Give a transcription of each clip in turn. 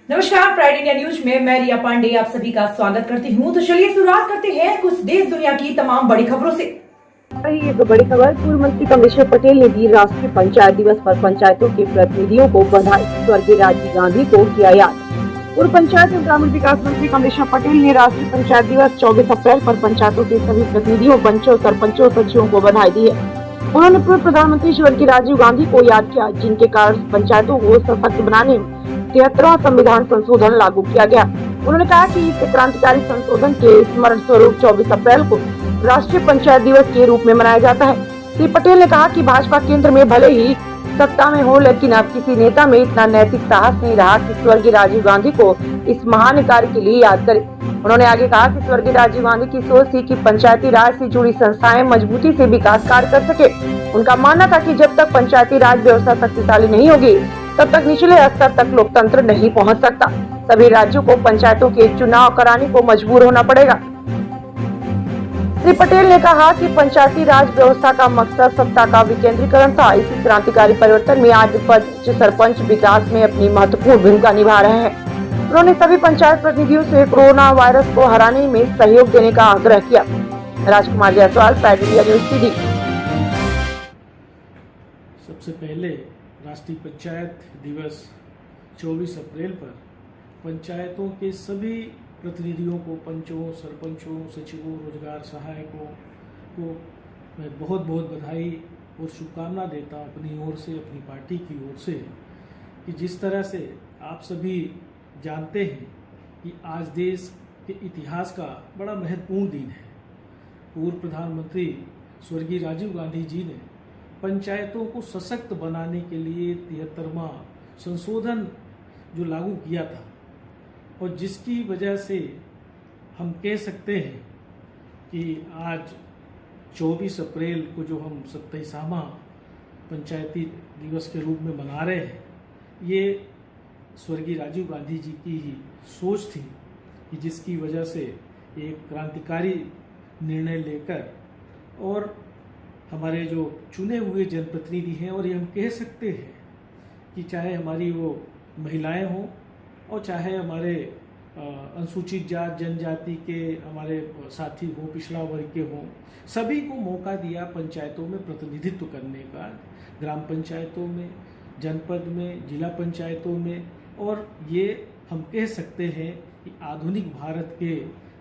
नमस्कार, pride India news में मैं रिया पांडे आप सभी का स्वागत करती हूं। तो चलिए शुरुआत करते हैं कुछ देश दुनिया की तमाम बड़ी खबरों से। एक बड़ी खबर, पूर्व मंत्री कमलेश्वर पटेल ने दी राष्ट्रीय पंचायत दिवस पर पंचायतों के प्रतिनिधियों को बधाई। स्वर्गीय राजीव गांधी को किया याद। पूर्व पंचायत एवं ग्रामीण विकास मंत्री कमलेश्वर पटेल ने राष्ट्रीय पंचायत दिवस 24 अप्रैल पर पंचायतों के सभी प्रतिनिधियों, पंचों, सरपंचों, सचिवों को बधाई दी है। उन्होंने पूर्व प्रधानमंत्री स्वर्गीय राजीव गांधी को याद किया, जिनके कारण पंचायतों को सशक्त बनाने में 73वां संविधान संशोधन लागू किया गया। उन्होंने कहा कि इस क्रांतिकारी संशोधन के स्मरण स्वरूप 24 अप्रैल को राष्ट्रीय पंचायत दिवस के रूप में मनाया जाता है। श्री पटेल ने कहा कि भाजपा केंद्र में भले ही सत्ता में हो, लेकिन अब किसी नेता में इतना नैतिक साहस नहीं रहा कि स्वर्गीय राजीव गांधी को इस महान कार्य के लिए याद करे। उन्होंने आगे कहा कि स्वर्गीय राजीव गांधी की सोच थी कि पंचायती राज से जुड़ी संस्थाएं मजबूती से विकास कार्य कर सके। उनका मानना था कि जब तक पंचायती राज व्यवस्था शक्तिशाली नहीं होगी, तब तक निचले स्तर तक लोकतंत्र नहीं पहुंच सकता। सभी राज्यों को पंचायतों के चुनाव कराने को मजबूर होना पड़ेगा। श्री पटेल ने कहा कि पंचायती राज व्यवस्था का मकसद सत्ता का विकेंद्रीकरण था। इसी क्रांतिकारी परिवर्तन में आज पंच, सरपंच विकास में अपनी महत्वपूर्ण भूमिका निभा रहे हैं। उन्होंने सभी पंचायत प्रतिनिधियों से कोरोना वायरस को हराने में सहयोग देने का आग्रह किया। Rajkumar Jaiswal, Pride India News City. सबसे पहले राष्ट्रीय पंचायत दिवस 24 अप्रैल पर पंचायतों के सभी प्रतिनिधियों को, पंचों, सरपंचों, सचिवों, रोजगार सहायकों को मैं बहुत बहुत बधाई और शुभकामना देता हूँ अपनी ओर से, अपनी पार्टी की ओर से, कि जिस तरह से आप सभी जानते हैं कि आज देश के इतिहास का बड़ा महत्वपूर्ण दिन है। पूर्व प्रधानमंत्री स्वर्गीय राजीव गांधी जी ने पंचायतों को सशक्त बनाने के लिए 73वां संशोधन जो लागू किया था, और जिसकी वजह से हम कह सकते हैं कि आज 24 अप्रैल को जो हम 27वां पंचायती दिवस के रूप में मना रहे हैं, ये स्वर्गीय राजीव गांधी जी की ही सोच थी कि जिसकी वजह से एक क्रांतिकारी निर्णय लेकर और हमारे जो चुने हुए जनप्रतिनिधि हैं, और ये हम कह सकते हैं कि चाहे हमारी वो महिलाएं हों और चाहे हमारे अनुसूचित जात जनजाति के हमारे साथी हों, पिछड़ा वर्ग के हों, सभी को मौका दिया पंचायतों में प्रतिनिधित्व करने का, ग्राम पंचायतों में, जनपद में, जिला पंचायतों में। और ये हम कह सकते हैं कि आधुनिक भारत के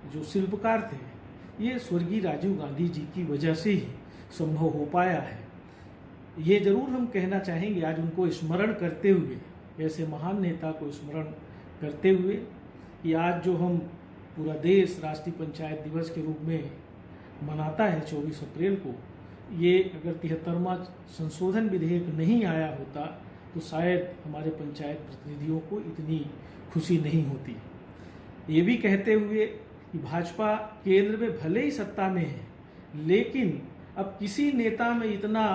जो शिल्पकार थे, ये स्वर्गीय राजीव गांधी जी की वजह से ही संभव हो पाया है। ये जरूर हम कहना चाहेंगे आज उनको स्मरण करते हुए, ऐसे महान नेता को स्मरण करते हुए, कि आज जो हम पूरा देश राष्ट्रीय पंचायत दिवस के रूप में मनाता है 24 अप्रैल को, ये अगर 73वां संशोधन विधेयक नहीं आया होता तो शायद हमारे पंचायत प्रतिनिधियों को इतनी खुशी नहीं होती। ये भी कहते हुए कि भाजपा केंद्र में भले ही सत्ता में है, लेकिन अब किसी नेता में इतना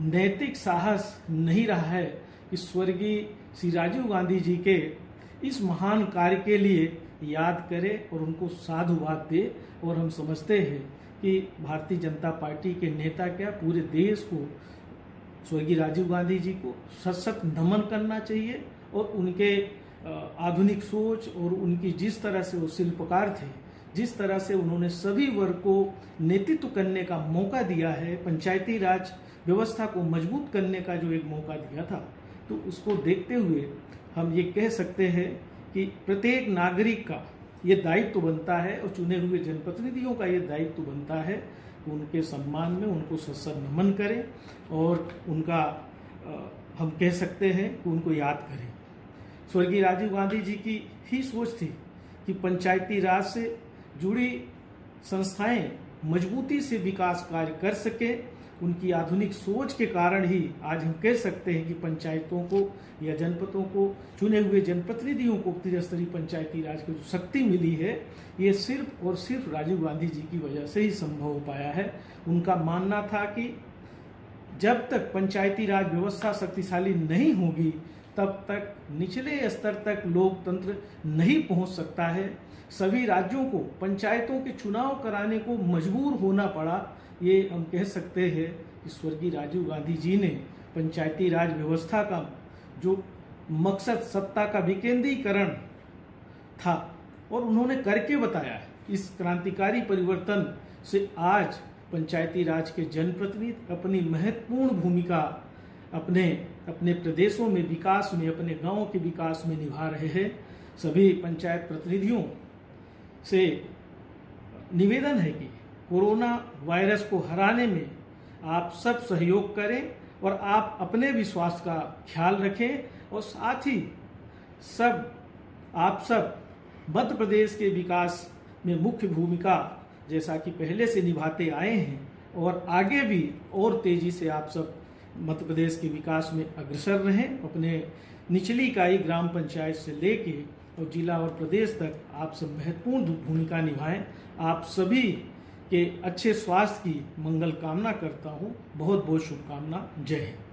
नैतिक साहस नहीं रहा है कि स्वर्गीय श्री राजीव गांधी जी के इस महान कार्य के लिए याद करे और उनको साधुवाद दे। और हम समझते हैं कि भारतीय जनता पार्टी के नेता क्या, पूरे देश को स्वर्गीय राजीव गांधी जी को सशक्त नमन करना चाहिए, और उनके आधुनिक सोच और उनकी जिस तरह से वो शिल्पकार थे, जिस तरह से उन्होंने सभी वर्ग को नेतृत्व करने का मौका दिया है, पंचायती राज व्यवस्था को मजबूत करने का जो एक मौका दिया था, तो उसको देखते हुए हम ये कह सकते हैं कि प्रत्येक नागरिक का ये दायित्व बनता है, और चुने हुए जनप्रतिनिधियों का ये दायित्व बनता है कि उनके सम्मान में उनको सशक्त नमन करें और उनका हम कह सकते हैं कि उनको याद करें। स्वर्गीय राजीव गांधी जी की ही सोच थी कि पंचायती राज से जुड़ी संस्थाएं मजबूती से विकास कार्य कर सके। उनकी आधुनिक सोच के कारण ही आज हम कह सकते हैं कि पंचायतों को या जनपदों को, चुने हुए जनप्रतिनिधियों को त्रिस्तरीय पंचायती राज की जो शक्ति मिली है, ये सिर्फ और सिर्फ राजीव गांधी जी की वजह से ही संभव हो पाया है। उनका मानना था कि जब तक पंचायती राज व्यवस्था शक्तिशाली नहीं होगी, तब तक निचले स्तर तक लोकतंत्र नहीं पहुंच सकता है। सभी राज्यों को पंचायतों के चुनाव कराने को मजबूर होना पड़ा। ये हम कह सकते हैं कि स्वर्गीय राजीव गांधी जी ने पंचायती राज व्यवस्था का जो मकसद सत्ता का विकेंद्रीकरण था और उन्होंने करके बताया है। इस क्रांतिकारी परिवर्तन से आज पंचायती राज के जनप्रतिनिधि अपनी महत्वपूर्ण भूमिका अपने अपने प्रदेशों में विकास में, अपने गांवों के विकास में निभा रहे हैं। सभी पंचायत प्रतिनिधियों से निवेदन है कि कोरोना वायरस को हराने में आप सब सहयोग करें और आप अपने विश्वास का ख्याल रखें और साथ ही आप सब मध्य प्रदेश के विकास में मुख्य भूमिका जैसा कि पहले से निभाते आए हैं और आगे भी और तेजी से आप सब मध्य प्रदेश के विकास में अग्रसर रहें। अपने निचली इकाई ग्राम पंचायत से लेके और जिला और प्रदेश तक आप सब महत्वपूर्ण भूमिका निभाएं। आप सभी के अच्छे स्वास्थ्य की मंगल कामना करता हूं। बहुत बहुत शुभकामना। जय हिंद।